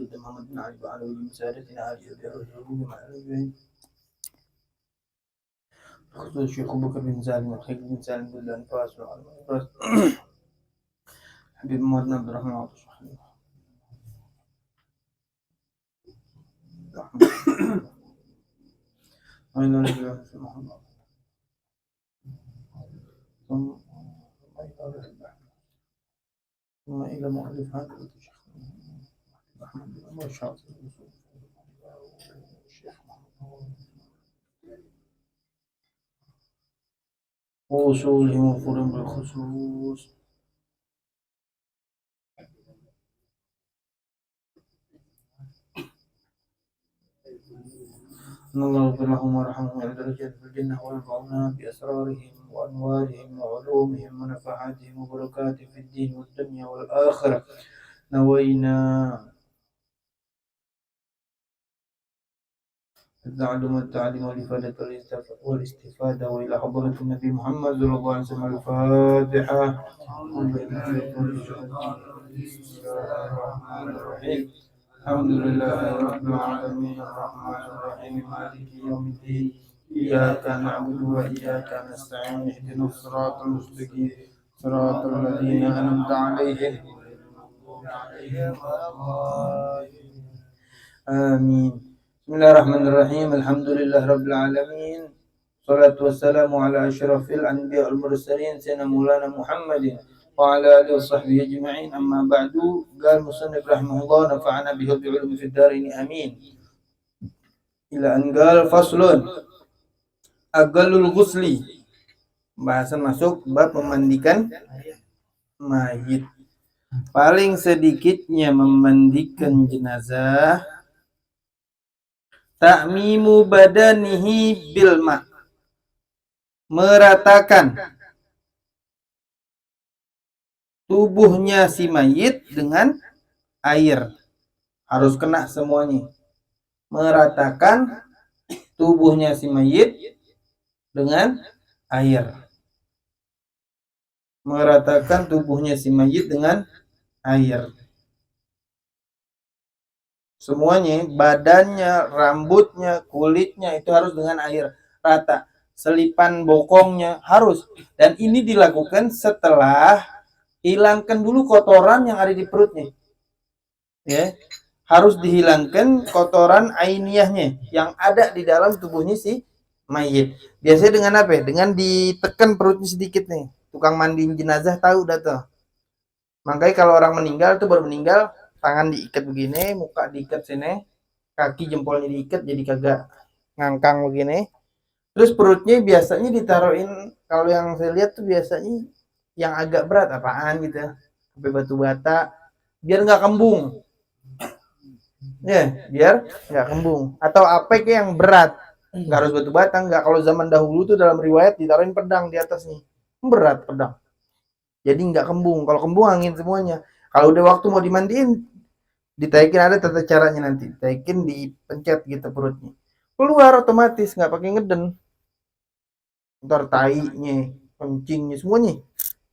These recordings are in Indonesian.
سيدنا محمد بن علي وعلى ولي سادتنا علي بن أبي خصوص الشيخ أبو بكر بن سالم والخير بن سالم بن الأنفاس حبيب محمد بن عبد الرحمن وعبد ثم إلى مؤلف هذا الشيخ أحمد بن الشاطئ وصولهم وفرهم بالخصوص إن الله يغفر لهم ويرحمهم ويعلى درجات في الجنة وينفعنا بأسرارهم وأنوارهم وعلومهم ونفحاتهم وبركاتهم في الدين والدنيا والآخرة. نوينا التعلم والتعليم والإفادة والاستفادة وإلى حضرة النبي محمد صلى الله عليه وسلم. الفاتحة. الحمد لله رب العالمين الرحمن الرحيم مالك يوم الدين إياك نعبد وإياك نستعين اهدنا الصراط المستقيم صراط الذين أنعمت عليهم آمين. بسم الله الرحمن الرحيم الحمد لله رب العالمين والصلاة والسلام على أشرف الأنبياء والمرسلين سيدنا مولانا محمد وعلى آله وصحبه أجمعين. أما بعد. قال المصنف رحمه الله نفعنا به بعلوم في الدارين آمين. إلى أن قال فصل aqallul ghusli. Bahasan masuk bab memandikan mayit. Paling sedikitnya memandikan jenazah ta'mimu badanihi bil ma', meratakan tubuhnya si mayit dengan air. Harus kena semuanya. Meratakan tubuhnya si mayit dengan air. Meratakan tubuhnya si mayit dengan air. Semuanya, badannya, rambutnya, kulitnya itu harus dengan air rata. Selipan bokongnya harus. Dan ini dilakukan setelah hilangkan dulu kotoran yang ada di perutnya. Ya, harus dihilangkan kotoran ainiyahnya yang ada di dalam tubuhnya si mayit. Biasanya dengan apa? Dengan ditekan perutnya sedikit nih. Tukang mandiin jenazah tahu dah tuh. Makanya kalau orang meninggal tuh baru meninggal, tangan diikat begini, muka diikat sini, kaki jempolnya diikat jadi kagak ngangkang begini. Terus perutnya biasanya ditaruhin, kalau yang saya lihat tuh biasanya yang agak berat apaan gitu, sampai batu bata, biar nggak kembung. Ya, biar nggak kembung. Atau apa kayak yang berat, nggak harus batu bata, nggak. Kalau zaman dahulu tuh dalam riwayat ditaruhin pedang di atasnya, berat pedang. Jadi nggak kembung. Kalau kembung angin semuanya. Kalau udah waktu mau dimandiin, ditaikin, ada tata caranya nanti. Ditaikin, dipencet gitu perutnya. Keluar otomatis, nggak pakai ngeden. Ntar tainya, kencingnya, semuanya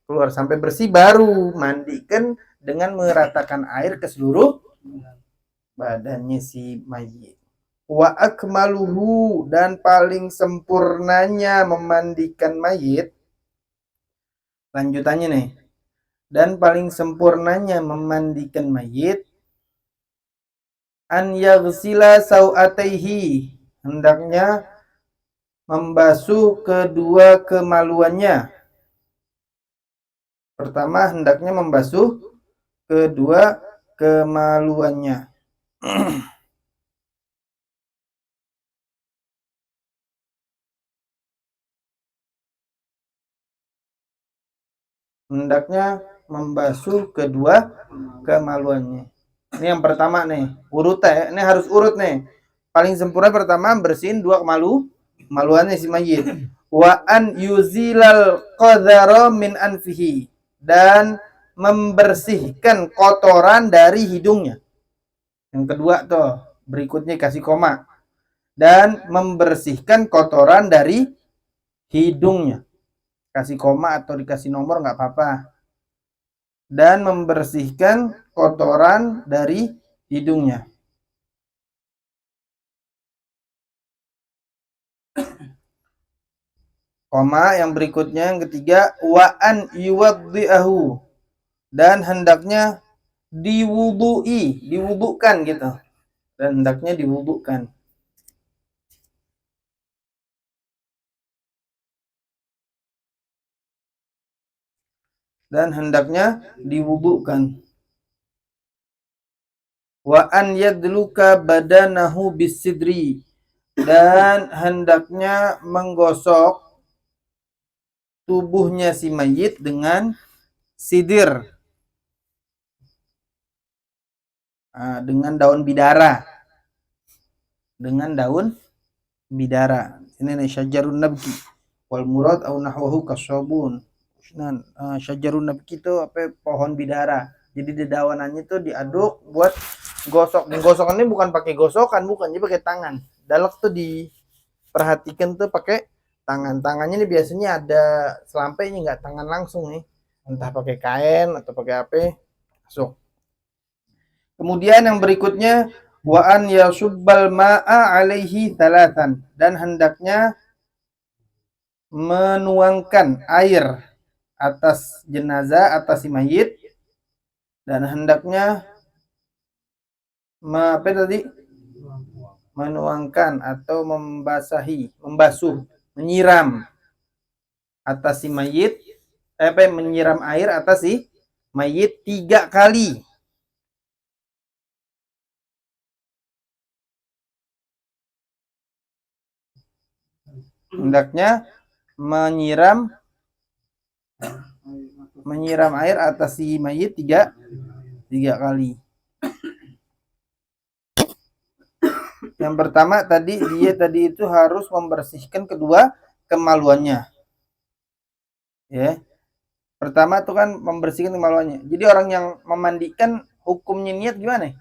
keluar sampai bersih, baru mandikan dengan meratakan air ke seluruh badannya si mayit. Wa akmaluhu, dan paling sempurnanya memandikan mayit. Lanjutannya nih. Dan paling sempurnanya memandikan mayit an yaghsila sau'ataihi, hendaknya membasuh kedua kemaluannya. Pertama, hendaknya membasuh kedua kemaluannya. Hendaknya membasuh kedua kemaluannya. Ini yang pertama nih, urutnya. Ini harus urut nih. Paling sempurna pertama bersihin dua kemaluannya si mayit. Wa an yuzilal qadhara min anfihi, dan membersihkan kotoran dari hidungnya. Yang kedua tuh, berikutnya kasih koma. Dan membersihkan kotoran dari hidungnya. Kasih koma atau dikasih nomor nggak apa-apa. Dan membersihkan kotoran dari hidungnya. Koma yang berikutnya yang ketiga wa an yuwaddi'ahu, dan hendaknya diwudukan gitu. Dan hendaknya diwudukan. Dan hendaknya diwudukan. Wa an yadluka badanahu bisidri, dan hendaknya menggosok tubuhnya si mayit dengan sidir, dengan daun bidara, ini nih syajarun nabki wal murad au nahwahu kasabun. Nah, syajarun nabki itu apa, pohon bidara. Jadi dedaunannya itu diaduk buat gosok. Dan gosokannya bukan pakai gosokan, bukan, jadi pakai tangan. Dalek tuh diperhatikan tuh pakai tangan. Tangannya ini biasanya ada selampainya, nggak tangan langsung nih. Entah pakai kain atau pakai apa. Masuk. Kemudian yang berikutnya wa an yasubbal ma'a alaihi thalathan, dan hendaknya menuangkan air atas jenazah, atas si mayit, dan hendaknya apa tadi, menuangkan atau membasuh, menyiram atas si mayit, menyiram air atas si mayit 3 kali. Hendaknya menyiram air atas si mayit 3 kali. Yang pertama tadi itu harus membersihkan kedua kemaluannya. Ya. Pertama itu kan membersihkan kemaluannya. Jadi orang yang memandikan hukumnya niat gimana?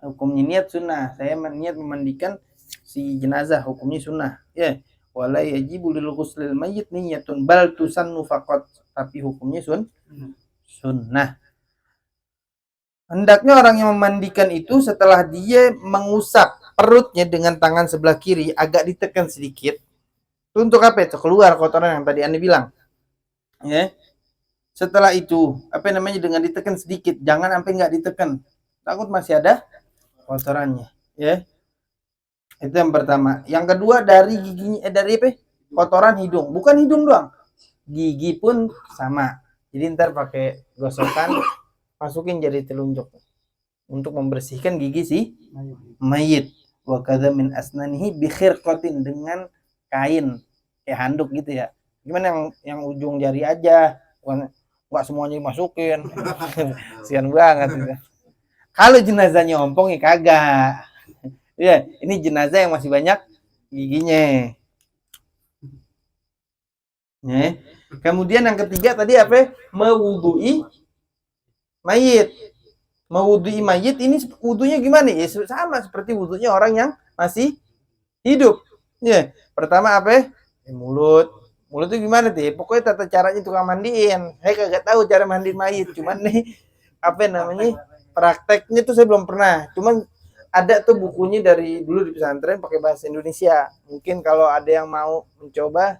Hukumnya niat sunnah. Saya niat memandikan si jenazah, hukumnya sunnah. Ya. Wala yajibu lil ghuslil mayyit niyatun bal tusannu faqat. Tapi hukumnya sunnah. Hendaknya orang yang memandikan itu setelah dia mengusap perutnya dengan tangan sebelah kiri, agak ditekan sedikit. Itu untuk apa itu? Keluar kotoran yang tadi Anda bilang. Ya. Setelah itu, dengan ditekan sedikit, jangan sampai nggak ditekan. Takut masih ada kotorannya. Ya. Itu yang pertama. Yang kedua dari giginya, dari apa? Kotoran hidung. Bukan hidung doang. Gigi pun sama. Jadi ntar pakai gosokan, masukin jari telunjuk untuk membersihkan gigi si mayit. Wa kadza min asnanihi bi khirqatin, dengan kain kayak handuk gitu ya. Gimana yang ujung jari aja, nggak semuanya dimasukin. Sian banget gitu. Kalau jenazahnya ompong ya kagak. Ya, ini jenazah yang masih banyak giginya. Ya. Kemudian yang ketiga tadi apa? Mewudui mayit. Mewudui mayit ini wudunya gimana? Ya sama seperti wudunya orang yang masih hidup. Ya, pertama apa? Mulut. Mulut itu gimana tuh? Pokoknya tata caranya tukang mandiin. Saya kagak tahu cara mandiin mayit. Cuman nih prakteknya tuh saya belum pernah. Cuman ada tuh bukunya dari dulu di pesantren pakai bahasa Indonesia. Mungkin kalau ada yang mau mencoba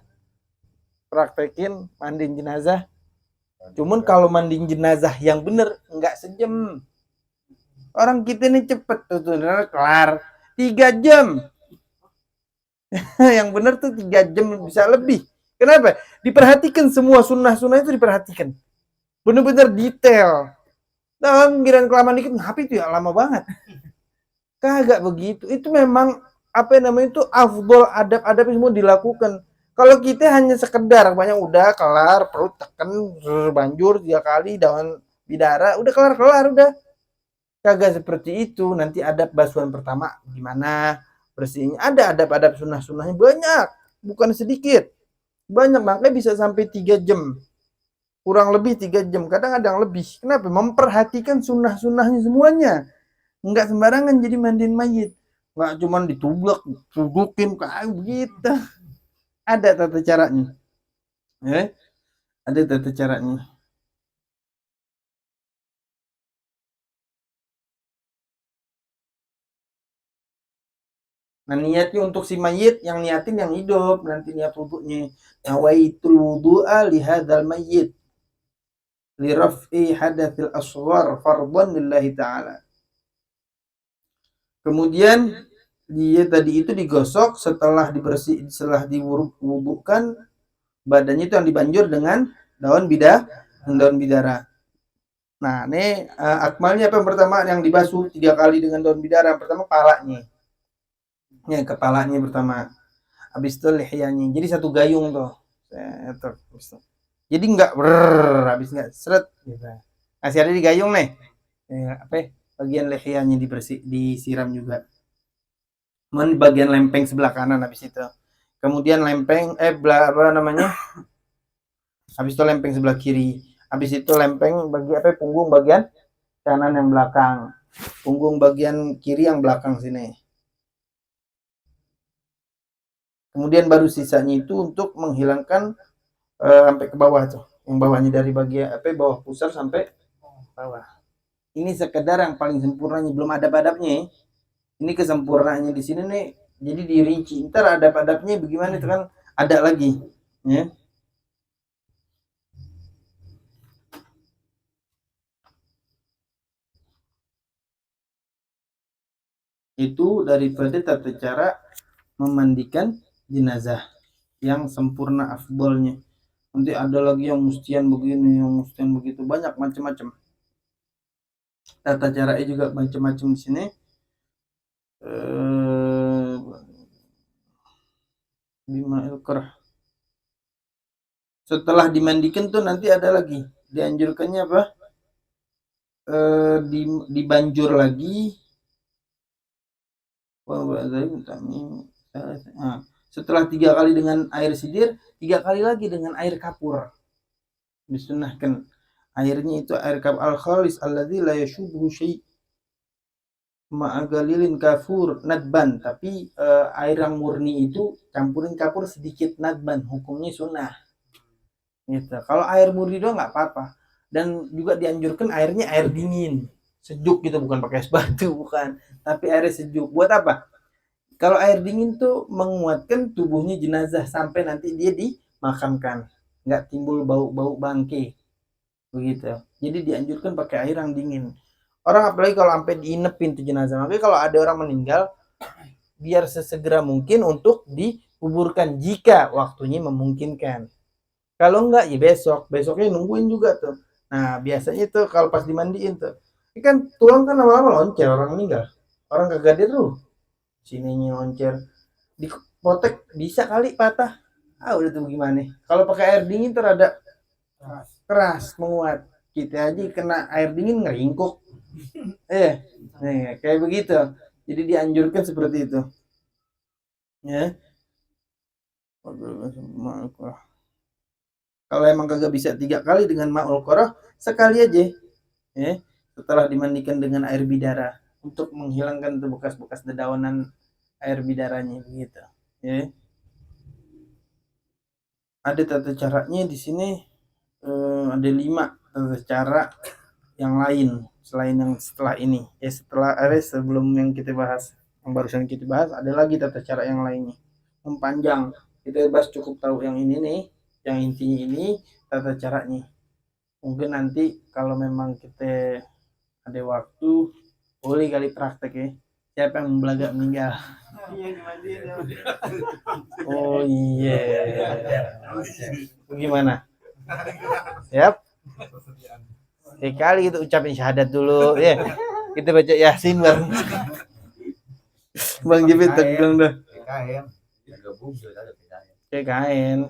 praktekin mandiin jenazah. Cuman kalau mandiin jenazah yang bener nggak sejam. Orang kita ini cepet tuh kelar 3 jam. Yang bener tuh 3 jam bisa lebih. Kenapa? Diperhatikan semua sunnah-sunnah itu diperhatikan. Bener-bener detail. Dalam giliran kelamaan dikit, ngapain itu ya lama banget. Kagak begitu. Itu memang itu afdol, adab-adab semua dilakukan. Kalau kita hanya sekedar banyak udah kelar, perut tekan, banjur 3 kali daun bidara, udah kelar udah. Kagak seperti itu. Nanti adab basuhan pertama gimana bersihnya. Ada adab-adab sunnah-sunnahnya banyak, bukan sedikit. Banyak, makanya bisa sampai 3 jam. Kurang lebih 3 jam, kadang ada yang lebih. Kenapa? Memperhatikan sunnah-sunnahnya semuanya. Enggak sembarangan jadi mandiin mayit. Enggak cuma ditublak, tudukin kayak begitu. Ada tata caranya. Ada tata caranya. Nah, niatnya untuk si mayit, yang niatin yang hidup, nanti niat wudunya. Nawaitul wudu'a li hadzal mayyit li raf'i hadatsil asghar fardhan lillahi ta'ala. Kemudian dia tadi itu digosok setelah dibersih, setelah diwudukan, badannya itu yang dibanjur dengan daun bidara. Nah, ini akmalnya apa yang pertama yang dibasuh 3 kali dengan daun bidara. Yang pertama kepalanya. Ya, kepalanya pertama. Habis itu lehyanya. Jadi satu gayung tuh. Jadi enggak habis enggak seret gitu. Masih ada di gayung nih. Bagian lehyanya disiram juga. Bagian lempeng sebelah kanan habis itu. Kemudian lempeng apa namanya? Habis itu lempeng sebelah kiri. Habis itu lempeng punggung bagian kanan yang belakang. Punggung bagian kiri yang belakang sini. Kemudian baru sisanya itu untuk menghilangkan sampai ke bawah tuh. Yang bawahnya dari bagian bawah pusar sampai bawah. Ini sekedar yang paling sempurnanya, belum ada adab-adabnya. Ini kesempurnaannya di sini nih. Jadi dirinci. Ntar adab-adabnya bagaimana itu kan ada lagi, ya. Itu daripada tata cara memandikan jenazah yang sempurna afdolnya. Nanti ada lagi yang mustian begini, yang mustian begitu, banyak macam-macam. Tata caranya juga macam-macam di sini. Setelah dimandikan tuh nanti ada lagi dianjurkannya apa? Dibanjur lagi. Setelah 3 kali dengan air sidir, 3 kali lagi dengan air kapur. Disunahkan airnya itu air kapur al-khalis alladzi la yashubhu syai' ma'agalilin kafur nadban, tapi air yang murni itu campurin kapur sedikit nadban, hukumnya sunnah gitu. Kalau air murni doang nggak apa-apa, dan juga dianjurkan airnya air dingin sejuk gitu, bukan pakai es batu, bukan, tapi airnya sejuk. Buat apa? Kalau air dingin tuh menguatkan tubuhnya jenazah sampai nanti dia dimakamkan, nggak timbul bau-bau bangke begitu. Jadi dianjurkan pakai air yang dingin. Orang apalagi kalau sampai diinepin tuh jenazah. Makanya kalau ada orang meninggal, biar sesegera mungkin untuk dikuburkan jika waktunya memungkinkan. Kalau enggak ya besoknya nungguin juga tuh. Nah, biasanya tuh kalau pas dimandiin tuh, ini kan tulang kan lama-lama loncer orang meninggal. Orang kagak dia tuh sininya loncer. Dipotek bisa kali patah. Udah tuh gimana? Kalau pakai air dingin terada keras menguat. Kita aja kena air dingin ngeringkuk. Kayak begitu. Jadi dianjurkan seperti itu. Ya. Kalau emang kagak bisa 3 kali dengan ma'ul qorah, sekali aja. Ya. Setelah dimandikan dengan air bidara untuk menghilangkan bekas-bekas dedaunan air bidaranya begitu. Ya. Ada tata caranya di sini, ada 5 tata cara yang lain selain yang setelah ini. Sebelum yang kita bahas, yang barusan kita bahas, ada lagi tata cara yang lainnya. Mempanjang. Kita bahas cukup tahu yang ini nih, yang intinya ini tata caranya. Mungkin nanti kalau memang kita ada waktu, boleh kali praktek ya. Siapa yang belagak meninggal? Oh iya. Gimana? Siap? Sekali kita ucapin syahadat dulu ya. Kita baca Yasin bareng. Bang Jepit tegang dah. kain.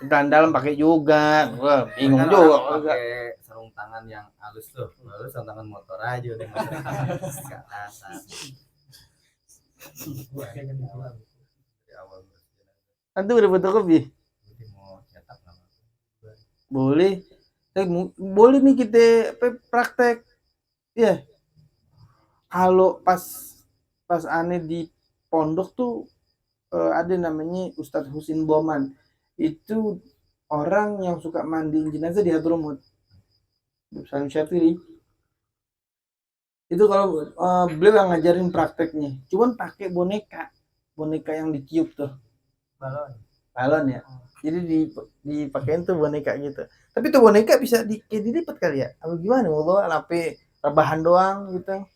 Dan dalam pakai juga. Wah, bingung juga. Pakai sarung tangan yang halus tuh. Lalu sarung tangan motor aja udah ke atas. Nanti udah fotokopi. Boleh. Boleh nih kita praktek. Ya. Kalau pas aneh di pondok tuh ada namanya Ustadz Husin Boman. Itu orang yang suka mandiin jenazah di Hadramut. Salim Syafiri. Itu kalau beliau yang ngajarin prakteknya. Cuman pakai boneka. boneka yang ditiup tuh, balon ya. Jadi dipakein tuh boneka gitu. Tapi tuh boneka bisa dilipat kali ya? Apa gimana? Mau sampai rebahan doang gitu.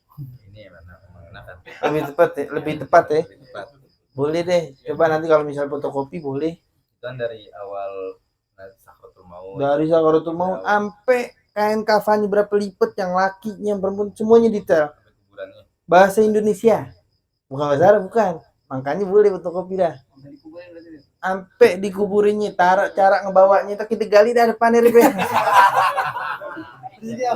ini mana mengenakan Lebih tepat ya. lebih tepat. Boleh deh. Coba nanti kalau misal fotokopi boleh. Itu kan dari awal Sakratul Maut. Dari Sakratul Maut sampai kain kafannya berapa lipat, yang laki, yang perempuan, semuanya detail. Sampai kuburannya. Bahasa Indonesia. Bukan bahasa Arab, bukan. Makanya boleh fotokopi dah. Sampai dikuburinnya, cara ngebawanya itu kita gali dari depan dari Maksudnya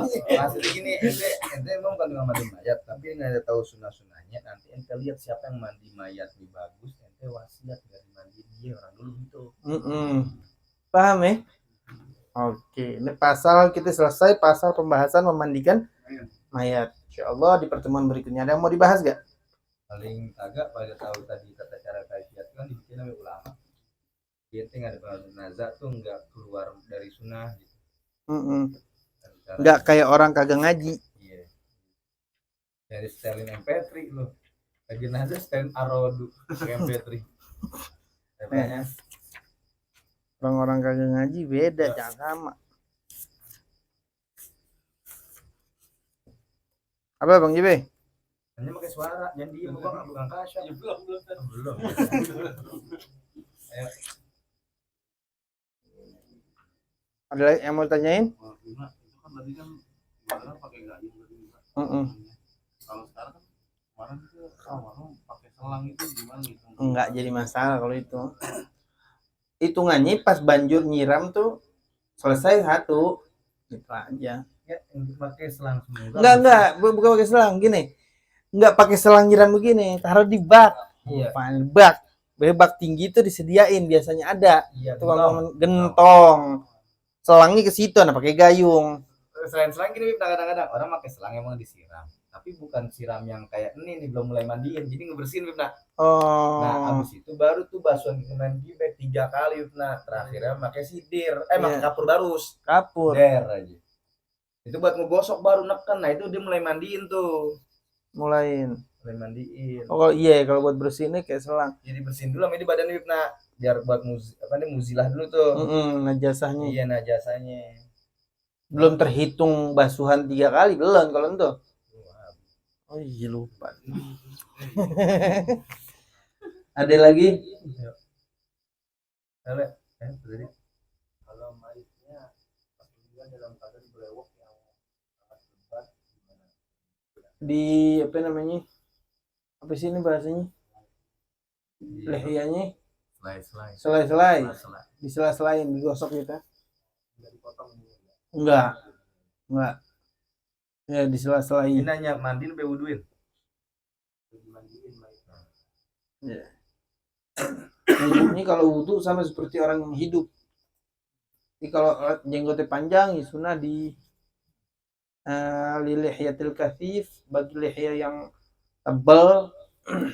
gini, ente emang bukan mandi mayat, tapi nggak ada tahu sunahnya. Nanti ente lihat siapa yang mandi mayat lebih bagus, ente wasiat dari mandi dia orang dulu gitu. Paham ya? Oke, ini pasal kita selesai, pasal pembahasan memandikan mayat. Insyaallah di pertemuan berikutnya ada yang mau dibahas gak? Paling agak pada tahu tadi tata cara kajian kan dibikin oleh ulama. Dia nggak ada pengaruh nazar tuh nggak keluar dari sunnah gitu. Nggak kayak orang kagak ngaji. Iya. Dari setelin MP3 loh. Lagi nazar setelin Arodu MP3. Orang-orang kagak ngaji beda, jangan sama. Apa Bang Jibe? Hanya pakai suara, jangan diem bukan kasar. Belum. Ada lagi yang mau tanyain? Itu kan tadi kan kemarin pakai gayung tadi. Kalau sekarang kan kemarin itu pakai selang itu gimana gitu? Enggak jadi masalah kalau itu. Hitungannya pas banjur nyiram tuh selesai satu, gitu aja. Ya, pakai selang semua. Enggak, bukan pakai selang gini. Enggak pakai selang nyiram begini, taruh di bak. Iya. Bak tinggi itu disediain biasanya ada. Iya, Itu kalau gentong. Selangnya ke situ, nah pakai gayung. Selain selang gini, kadang-kadang orang pakai selang emang disiram, tapi bukan siram yang kayak ini belum mulai mandiin, jadi ngebersihin Bibna. Nah, abis itu baru tuh basuhan mandi 3 kali Bibna. Terakhirnya pakai sidir, pakai kapur barus. Der aja. Itu buat ngegosok baru neken. Nah, itu dia mulai mandiin tuh. Mulai mandiin. Oh iya, kalau buat bersihinnya kayak selang. Jadi bersihin dulu sama di badan Bibna. Biar buat muzilah dulu tuh. Najasahnya. Iya, najasahnya. Belum terhitung basuhan 3 kali, belum kalau itu. Oh iya lupa. Ada lagi? Kalau mayatnya dalam keadaan berewok yang sangat lebat, di apa namanya? Apa sih ini bahasanya? Lehianya? Selai-selai. Di sela-selain digosok gitu. Enggak. Ya di sela-selain. Ini nanya mandiin be wuduin. Ya. Ini kalau wudu sama seperti orang yang hidup. Jadi kalau jenggotnya panjang ya sunnah di lilihiyatil kathif, bagi lihya yang tebal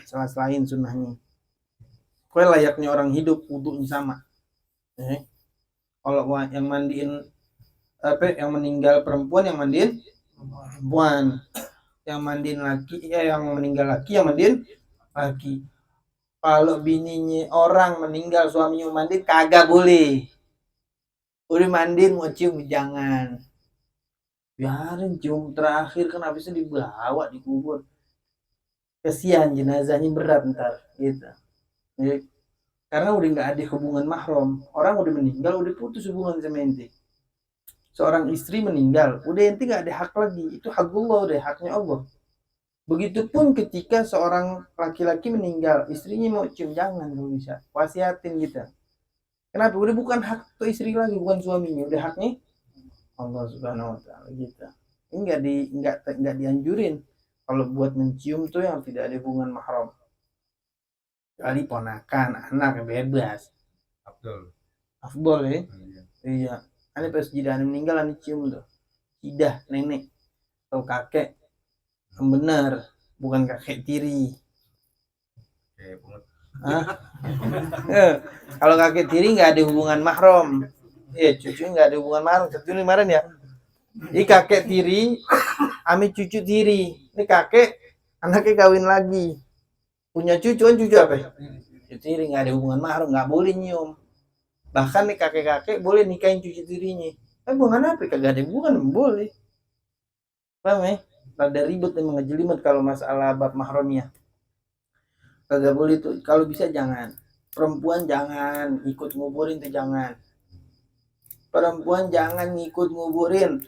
sela-selain sunnahnya. Kue layaknya orang hidup wudunya sama. Kalau yang mandiin yang meninggal perempuan, yang mandiin perempuan, yang mandiin laki, yang meninggal laki, yang mandiin laki. Kalau bininya orang meninggal, suaminya mandiin kagak boleh. Udah mandiin mau cium jangan. Biarin cium terakhir kan habisnya dibawa dikubur. Kesian jenazahnya berat ntar gitu. Karena udah nggak ada hubungan mahram. Orang udah meninggal, udah putus hubungan sama ente. Seorang istri meninggal, udah ente nggak ada hak lagi. Itu hakullah, udah haknya Allah. Begitupun ketika seorang laki-laki meninggal, istrinya mau cium jangan kalau bisa. Wasiatin gitu. Kenapa? Udah bukan hak tuh istri lagi, bukan suaminya, udah haknya Allah Subhanahu wa taala gitu. Ini enggak dianjurin kalau buat mencium tuh yang tidak ada hubungan mahram. Kali ponakan, anak bebas. Afdol ya. Iya. Ini pas jidan meninggal ane cium tuh. Idah nenek atau kakek. Yang benar, bukan kakek tiri. Kalau kakek tiri nggak ada hubungan mahram. Cucu nggak ada hubungan mahram. Cucu ini kemarin ya. Ini kakek tiri, ame cucu tiri. Ini kakek, anaknya kawin lagi. Punya cucu kan cucu apa? Cucu tiri, nggak ada hubungan mahram, nggak boleh nyium. Bahkan nih kakek-kakek boleh nikahin cucu tirinya. Hubungan apa? Kagak ada hubungan, boleh. Paham ya? Rada ribet emang ngejelimet kalau masalah bab mahramnya. Kagak boleh tuh. Kalau bisa jangan. Perempuan jangan ikut nguburin tuh jangan. Perempuan jangan ngikut nguburin.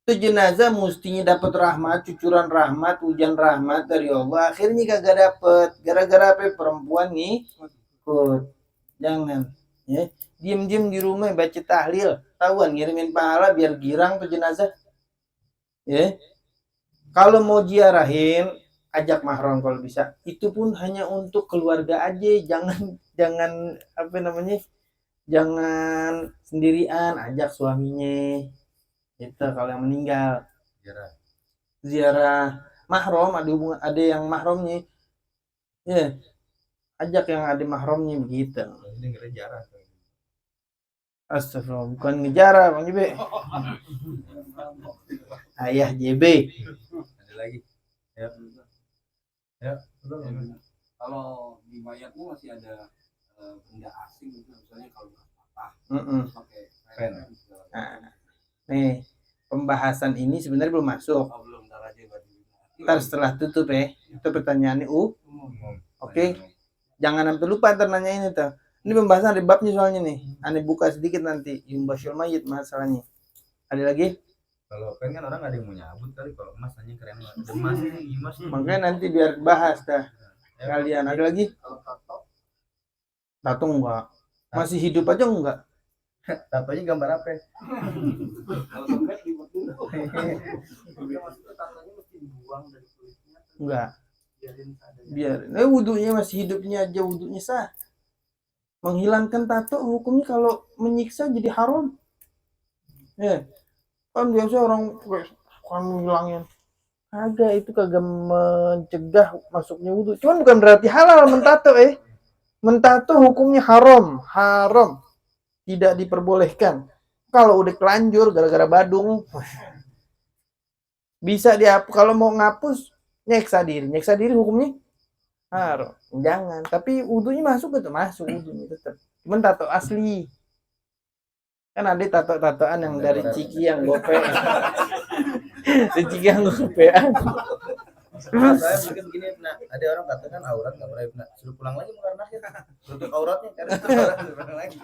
Itu jenazah mestinya dapat rahmat, cucuran rahmat, hujan rahmat dari Allah. Akhirnya kagak dapet. Gara-gara apa? Perempuan ngikut. Jangan. Ya. Diem-diem di rumah baca tahlil. Tahuan ngirimin pahala biar girang tuh jenazah. Ya. Kalau mau ziarahin, ajak mahram kalau bisa. Itu pun hanya untuk keluarga aja, jangan apa namanya? Jangan sendirian, ajak suaminya. Itu kalau yang meninggal. Ziarah mahram ada yang mahramnya. Ya, ajak yang ada mahramnya begitu. Ini kira jarang. Astagfirullah, bukan ngejarah Bang JB. Ayah JB. Ada lagi. Ya. Kalau di mayatmu masih ada benda asing gitu, misalnya kalau patah pakai pen. Nah, nih pembahasan ini sebenarnya belum masuk. belum ntar aja berarti. Ntar setelah tutup ya. Itu pertanyaannya Oke. Jangan sampai lupa ntar nanyain itu. Ini pembahasan ada babnya soalnya nih. Aneh buka sedikit nanti. Yumbasyul mayit masalahnya. Ada lagi? Kalau pen kan orang ada yang mau nyabut kali, kalau emas hanya keren banget. Emas ini emas. Makanya nanti biar bahas dah. Kalian ada lagi? Kalau Tato enggak. Masih hidup aja enggak? Tatonya gambar apa? kalau sampai ribet dulu. Maksudnya tatonya mesti dibuang dari kulitnya. Enggak. Biarin seadanya. Biar. Wudunya masih hidupnya aja wudunya sah. Menghilangkan tato hukumnya kalau menyiksa jadi haram. Ya. Kan biasa orang kan menghilangin. Kagak, itu kagak mencegah masuknya wudu. Cuman bukan berarti halal mentato Mentato hukumnya haram. Tidak diperbolehkan. Kalau udah kelanjur gara-gara badung bisa dihapus. Kalau mau ngapus nyeksa diri hukumnya haram. Jangan, tapi wudunya masuk wudunya tetap. Cuman tato asli. Kan ada tato-tatoan yang dari Ciki yang gope. Ciki yang gopean. Saya mungkin begini, nah, ada orang katakan aurat nggak pernah, suruh pulang lagi karena tutup auratnya karena pulang lagi.